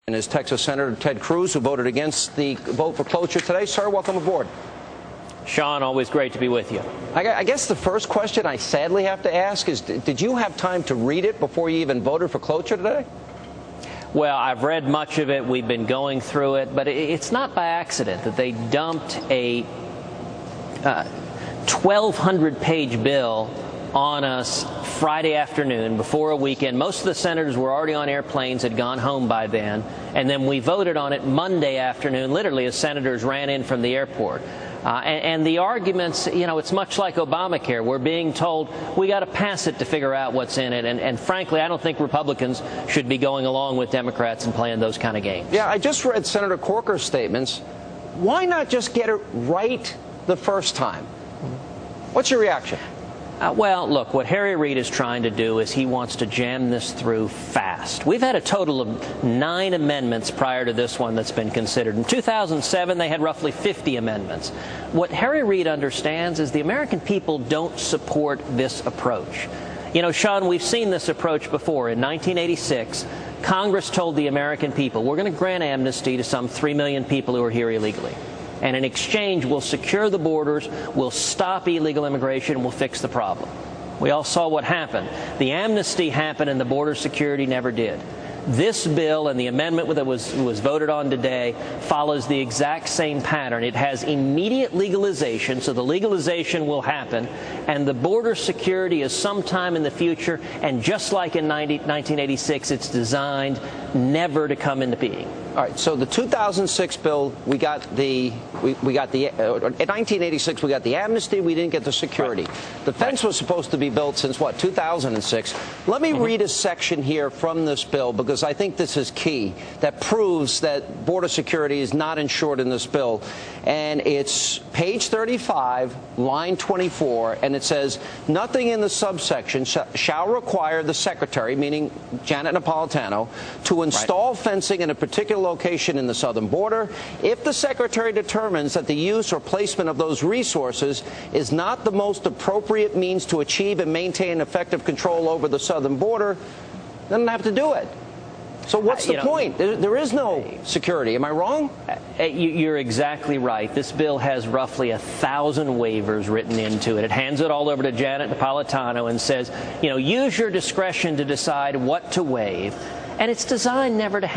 And is Texas Senator Ted Cruz, who voted against the vote for cloture today. Sir, welcome aboard. Sean, always great to be with you. I guess the first question I sadly have to ask is, did you have time to read it before you even voted for cloture today? Well, I've read much of it. We've been going through it. But it's not by accident that they dumped a 1,200-page bill on us Friday afternoon before a weekend. Most of the senators were already on airplanes, had gone home by then, and then we voted on it Monday afternoon, literally as senators ran in from the airport. And the arguments, you know, it's much like Obamacare. We're being told we got to pass it to figure out what's in it. And frankly, I don't think Republicans should be going along with Democrats and playing those kind of games. Yeah, I just read Senator Corker's statements. Why not just get it right the first time? What's your reaction? Well, look, what Harry Reid is trying to do is he wants to jam this through fast. We've had a total of 9 amendments prior to this one that's been considered. In 2007, they had roughly 50 amendments. What Harry Reid understands is the American people don't support this approach. You know, Sean, we've seen this approach before. In 1986, Congress told the American people, we're going to grant amnesty to some 3 million people who are here illegally. And in exchange, we'll secure the borders, we'll stop illegal immigration, we'll fix the problem. We all saw what happened. The amnesty happened and the border security never did. This bill and the amendment that was voted on today follows the exact same pattern. It has immediate legalization, so the legalization will happen, and the border security is sometime in the future, and just like in 1986, it's designed never to come into being. All right, so the 2006 bill, in 1986, we got the amnesty, we didn't get the security. Right. The fence was supposed to be built since, what, 2006? Let me read a section here from this bill, because I think this is key, that proves that border security is not ensured in this bill. And it's page 35, line 24, and it says, nothing in the subsection shall require the secretary, meaning Janet Napolitano, to install fencing in a particular location in the southern border if the secretary determines that the use or placement of those resources is not the most appropriate means to achieve and maintain effective control over the southern border. Then they have to do it. So what's the point? There is no security. Am I wrong? You're exactly right. This bill has roughly 1,000 waivers written into it. It hands it all over to Janet Napolitano and says, you know, use your discretion to decide what to waive. And it's designed never to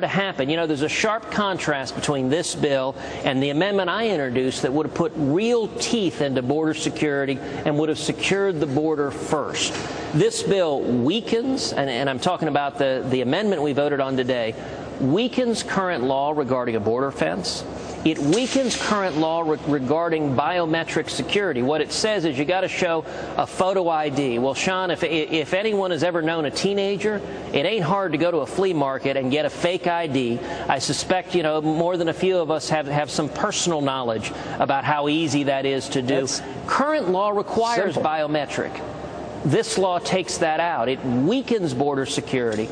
happen. You know, there's a sharp contrast between this bill and the amendment I introduced that would have put real teeth into border security and would have secured the border first. This bill weakens, and I'm talking about the amendment we voted on today, weakens current law regarding a border fence. It weakens current law regarding biometric security. What it says is you got to show a photo ID. Well, Sean, if anyone has ever known a teenager, it ain't hard to go to a flea market and get a fake ID. I suspect, you know, more than a few of us have some personal knowledge about how easy that is to do. Current law requires biometric. This law takes that out. It weakens border security.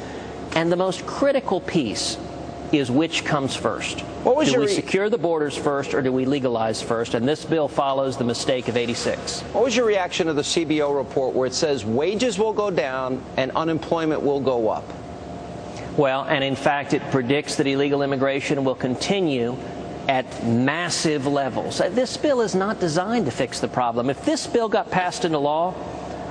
And the most critical piece is which comes first. Do we secure the borders first or do we legalize first? And this bill follows the mistake of '86. What was your reaction to the CBO report where it says wages will go down and unemployment will go up? Well, and in fact, it predicts that illegal immigration will continue at massive levels. This bill is not designed to fix the problem. If this bill got passed into law,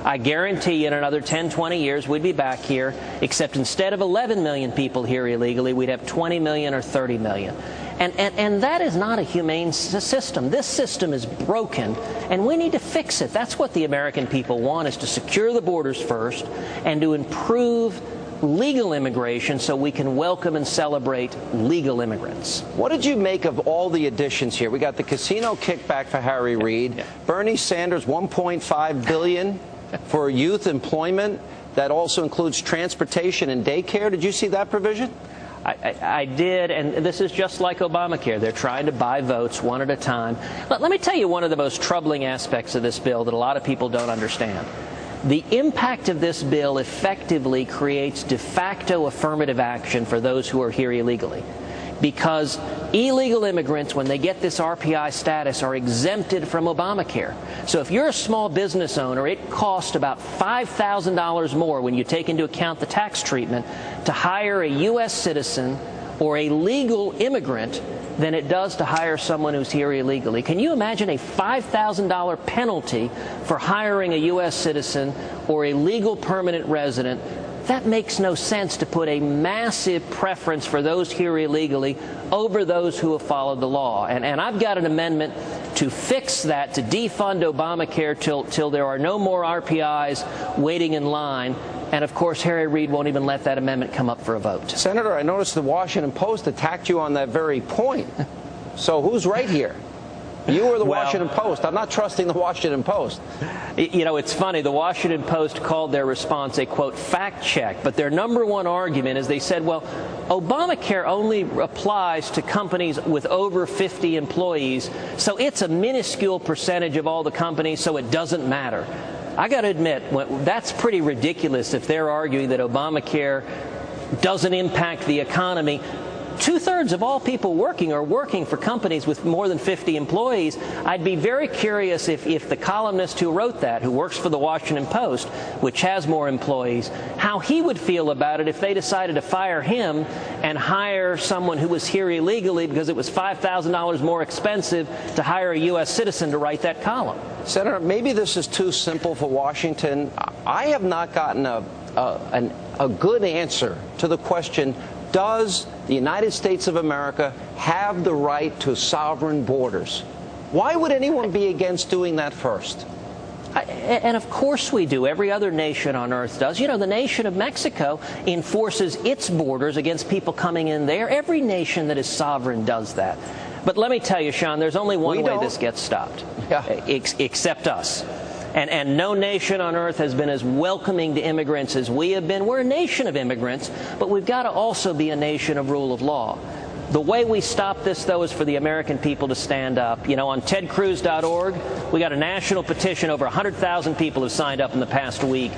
I guarantee you in another 10, 20 years, we'd be back here, except instead of 11 million people here illegally, we'd have 20 million or 30 million. And that is not a humane system. This system is broken, and we need to fix it. That's what the American people want, is to secure the borders first and to improve legal immigration so we can welcome and celebrate legal immigrants. What did you make of all the additions here? We got the casino kickback for Harry Reid, Bernie Sanders, $1.5 billion for youth employment. That also includes transportation and daycare. Did you see that provision? I did, and this is just like Obamacare. They're trying to buy votes one at a time. Let me tell you one of the most troubling aspects of this bill that a lot of people don't understand. The impact of this bill effectively creates de facto affirmative action for those who are here illegally, because illegal immigrants, when they get this RPI status, are exempted from Obamacare. So if you're a small business owner, it costs about $5,000 more when you take into account the tax treatment to hire a U.S. citizen or a legal immigrant than it does to hire someone who's here illegally. Can you imagine a $5,000 penalty for hiring a U.S. citizen or a legal permanent resident? That makes no sense, to put a massive preference for those here illegally over those who have followed the law. And I've got an amendment to fix that, to defund Obamacare till there are no more RPIs waiting in line. And, of course, Harry Reid won't even let that amendment come up for a vote. Senator, I noticed the Washington Post attacked you on that very point. So who's right here? You or the Washington Post? I'm not trusting the Washington Post. You know, it's funny. The Washington Post called their response a, quote, fact check. But their number one argument is they said, well, Obamacare only applies to companies with over 50 employees, so it's a minuscule percentage of all the companies, so it doesn't matter. I got to admit, that's pretty ridiculous if they're arguing that Obamacare doesn't impact the economy. Two-thirds of all people working are working for companies with more than 50 employees. I'd be very curious if the columnist who wrote that, who works for the Washington Post, which has more employees, how he would feel about it if they decided to fire him and hire someone who was here illegally because it was $5,000 more expensive to hire a U.S. citizen to write that column. Senator, maybe this is too simple for Washington. I have not gotten a good answer to the question, does the United States of America have the right to sovereign borders? Why would anyone be against doing that first? And of course we do. Every other nation on earth does. You know, the nation of Mexico enforces its borders against people coming in there. Every nation that is sovereign does that. But let me tell you, Sean, there's only one way this gets stopped, except us. And no nation on earth has been as welcoming to immigrants as we have been. We're a nation of immigrants, but we've got to also be a nation of rule of law. The way we stop this, though, is for the American people to stand up. You know, on tedcruz.org, we got a national petition. Over 100,000 people have signed up in the past week.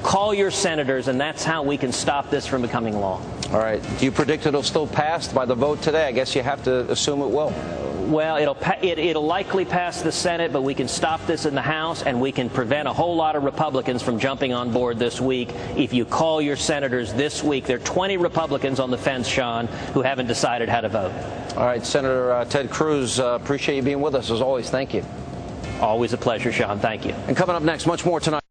Call your senators, and that's how we can stop this from becoming law. All right. Do you predict it'll still pass by the vote today? I guess you have to assume it will. Well, it'll likely pass the Senate, but we can stop this in the House, and we can prevent a whole lot of Republicans from jumping on board this week if you call your senators this week. There are 20 Republicans on the fence, Sean, who haven't decided how to vote. All right, Senator Ted Cruz, appreciate you being with us as always. Thank you. Always a pleasure, Sean. Thank you. And coming up next, much more tonight.